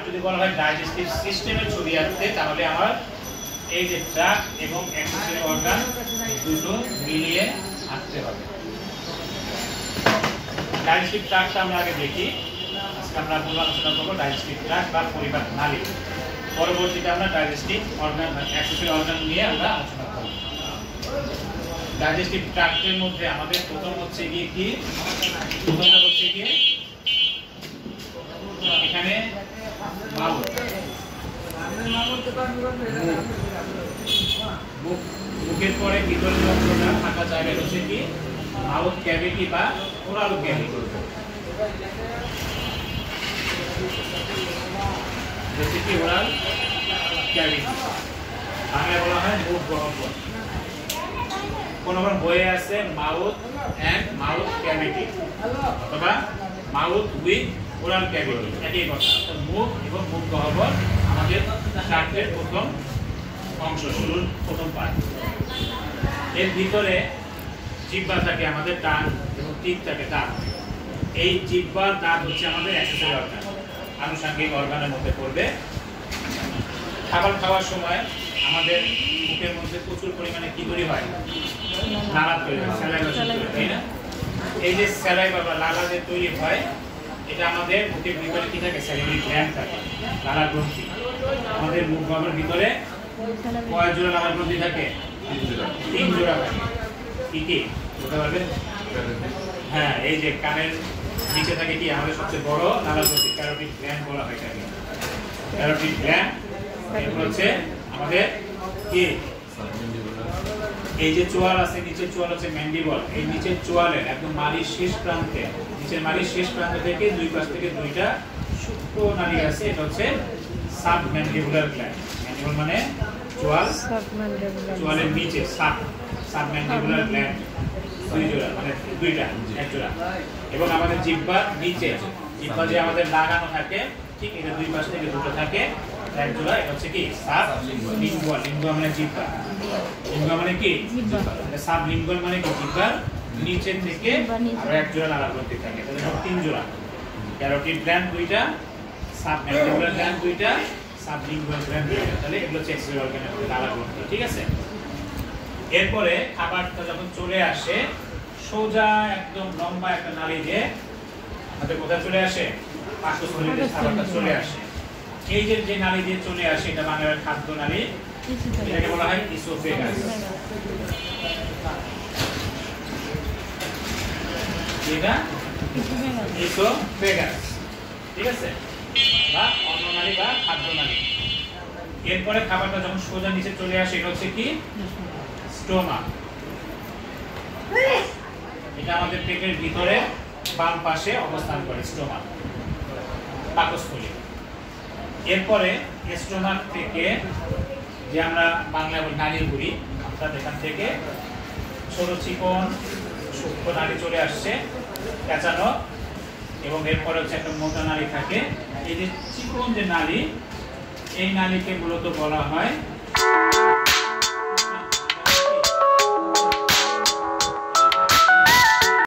যদি বলা হয় ডাইজেস্টিভ সিস্টেমের ছবি আঁকতে, তাহলে আমার এই যে ট্রাক্ট এবং অ্যাক্সেসরি অর্গান দুটো মিলিয়ে আঁকতে হবে। ডাইজেস্টিভ ট্রাক্টটা আমরা আগে দেখি। আজকে আমরা আলোচনা করবো ডাইজেস্টিভ ট্রাক্ট বা পরিপাক নালী। পরবর্তীতে আমরা ডাইজেস্টিভ অর্গান অ্যাক্সেসরি অর্গান নিয়ে আমরা আলোচনা করব। ডাইজেস্টিভ ট্রাক্টের মধ্যে আমাদের প্রথম হচ্ছে গিয়ে কি, প্রথমটা হচ্ছে গিয়ে এখানে মাউথ, মুখের পরে ভিতরের অংশটা থাকা জায়গা হচ্ছে কি মাউথ ক্যাভিটি বা ওরাল ক্যাভিটি, হচ্ছে কি ওরাল ক্যাভিটি, বাংলায় বলা হয় মুখ গহ্বর। কোন কোন বইয়ে আছে মাউথ এন্ড মাউথ ক্যাভিটি অথবা মাউথ উইথ ওরাল ক্যাভিটি, একই কথা। তো মুখ এবং মুখ গহ্বর আমাদের ট্রাক্টের প্রথম অংশ, শুরুর প্রথম পার্ট। এর ভিতরে জিহ্বা থাকে আমাদের টান এবং টিপ থাকে দাঁত। এই জিহ্বা দাঁত হচ্ছে আমাদের অ্যাক্সেসরি অর্গান, আনুষঙ্গিক অর্গানের মধ্যে পড়বে। খাবার খাওয়ার সময় আমাদের মুখের মধ্যে প্রচুর পরিমাণে কি তৈরি হয়, লালা তৈরি হয়, স্যালাইভা তৈরি হয়, তাই না? এই যে স্যালাইভা বা লালা যে তৈরি হয়, এটা আমাদের মুখের ভিতরে কি থাকে, স্যালাইভারি গ্ল্যান্ড থাকে, লালা গ্রন্থি। আমাদের মুখ গহ্বরের ভিতরে কয় জোড়া লালা গ্রন্থি থাকে? 3 জোড়া থাকে। কি কি বলতে পারবেন? হ্যাঁ, এই যে কানের নিচে থাকে কি আমাদের সবচেয়ে বড় লালা গ্রন্থি, ক্যারোটিড গ্ল্যান্ড বলা হয় এটাকে। ক্যারোটিড গ্ল্যান্ড হচ্ছে আমাদের কি, এই যে চোয়াল আছে, নিচের চোয়াল হচ্ছে ম্যান্ডিবল। এই নিচের চোয়ালের একদম মাড়ির শেষ প্রান্তে, নিচের মাড়ির শেষ প্রান্ত থেকে দুই পাশ থেকে দুইটা সূক্ষ্ম নালী আছে, এটা হচ্ছে সাবম্যান্ডিবুলার গ্ল্যান্ড। ম্যান্ডিবল মানে চোয়াল, চোয়ালের নিচে সাবম্যান্ডিবুলার গ্ল্যান্ড দুই জোড়া, মানে দুইটা, এক জোড়া। এবং আমাদের জিহ্বার নিচে, জিহ্বা যে আমাদের লাগানো থাকে, ঠিক এটা দুই পাশ থেকে দুটো থাকে, এক জোড়া। এটা হচ্ছে কি সাবলিঙ্গুয়াল। লিঙ্গুয়া মানে জিহ্বা, লিঙ্গুয়া মানে কি জিহ্বা। সাবলিঙ্গুয়াল মানে কি জিহ্বার নিচে থেকে আর এক জোড়া লালা গ্রন্থি থাকে, তাহলে সব 3 জোড়া। ক্যারোটিড গ্ল্যান্ড দুইটা, সাবম্যান্ডিবুলার গ্ল্যান্ড দুইটা, সাবলিঙ্গুয়াল গ্ল্যান্ড দুইটা। তাহলে এগুলো হচ্ছে অ্যাক্সেসরি অর্গানের লালা গ্রন্থি, ঠিক আছে? এরপরে খাবারটা যখন চলে আসে, সোজা একদম লম্বা একটা নালী দিয়ে আমাদের কোথায় চলে আসে, পাকস্থলীতে খাবারটা চলে আসে। এই যে নালী দিয়ে চলে আসে, এটা বাংলার খাদ্য নালী, এটাকে বলা হয় ইসোফেগাস। এটা ইসোফেগাস, ঠিক আছে, বা অন্ন নালী বা খাদ্য নালী। এরপরে খাবারটা যখন সোজা নিচে চলে আসে, এটা হচ্ছে কি স্টোমা। এটা আমাদের পেটের ভিতরে বাম পাশে অবস্থান করে স্টোমা, পাকস্থলী। এরপরে স্টোমাক থেকে যে আমরা বাংলায় বলি নালীর গুড়ি, অর্থাৎ এখান থেকে ছোট চিকন সূক্ষ্ম নালী চলে আসছে পেঁচানো, এবং এরপরে হচ্ছে একটা মোটা নালী থাকে। এই যে চিকন যে নালী, এই নালীকে মূলত বলা হয়